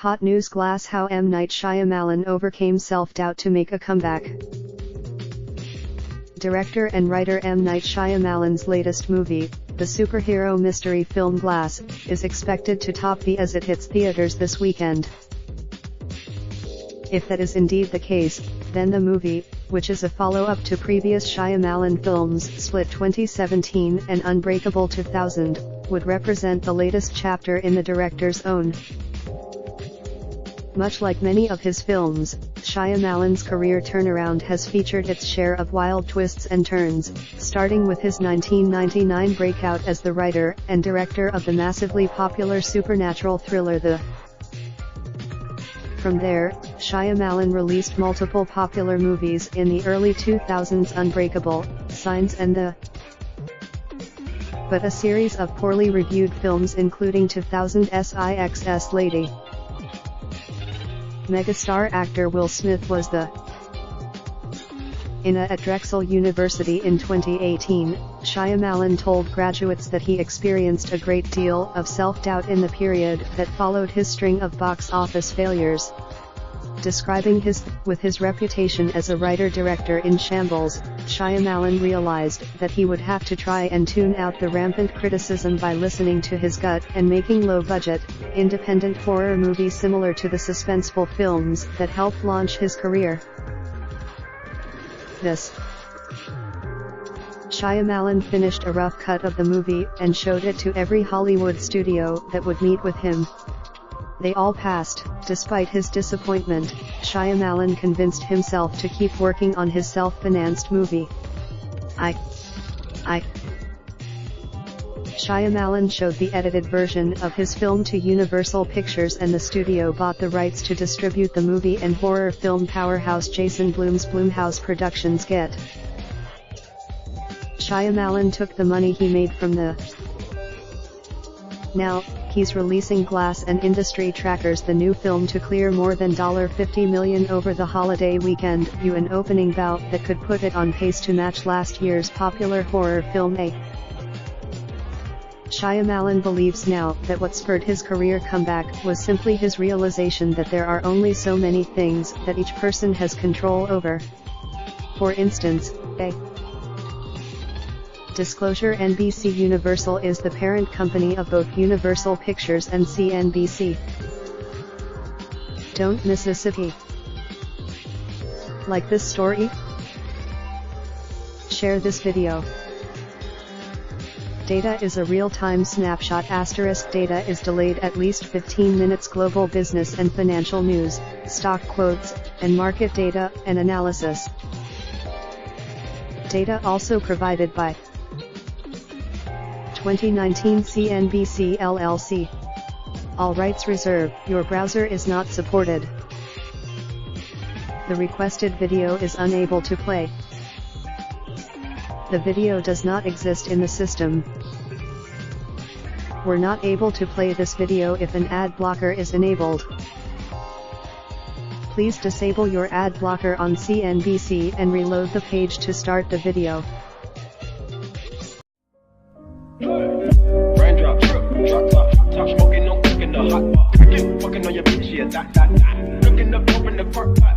Hot news: Glass, how M. Night Shyamalan overcame self-doubt to make a comeback. Director and writer M. Night Shyamalan's latest movie, the superhero mystery film Glass, is expected to top the as it hits theaters this weekend. If that is indeed the case, then the movie, which is a follow-up to previous Shyamalan films Split 2017 and Unbreakable 2000, would represent the latest chapter in the director's own. Much like many of his films, Shyamalan's career turnaround has featured its share of wild twists and turns, starting with his 1999 breakout as the writer and director of the massively popular supernatural thriller The. From there, Shyamalan released multiple popular movies in the early 2000s: Unbreakable, Signs and The. But a series of poorly reviewed films including 2000's Lady. Megastar actor Will Smith was the at Drexel University in 2018, Shyamalan told graduates that he experienced a great deal of self-doubt in the period that followed his string of box office failures. Describing with his reputation as a writer-director in shambles, Shyamalan realized that he would have to try and tune out the rampant criticism by listening to his gut and making low-budget, independent horror movies similar to the suspenseful films that helped launch his career. Shyamalan finished a rough cut of the movie and showed it to every Hollywood studio that would meet with him. They all passed. Despite his disappointment, Shyamalan convinced himself to keep working on his self-financed movie. Shyamalan showed the edited version of his film to Universal Pictures, and the studio bought the rights to distribute the movie, and horror film powerhouse Jason Blum's Blumhouse Productions get. Shyamalan took the money he made from the. Now, he's releasing Glass, and industry trackers the new film to clear more than $50 million over the holiday weekend, an opening bout that could put it on pace to match last year's popular horror film A. Shyamalan believes now that what spurred his career comeback was simply his realization that there are only so many things that each person has control over. For instance, A. Disclosure: NBC Universal is the parent company of both Universal Pictures and CNBC. Don't Mississippi. Like this story? Share this video. Data is a real-time snapshot. Data is delayed at least 15 minutes. Global business and financial news, stock quotes, and market data and analysis. Data also provided by 2019 CNBC LLC. All rights reserved. Your browser is not supported. The requested video is unable to play. The video does not exist in the system. We're not able to play this video if an ad blocker is enabled. Please disable your ad blocker on CNBC and reload the page to start the video. Raindrop, drop top smoking, no cooking the hot pot. Fucking on your bitch, yeah, that. Looking up, open the park pot.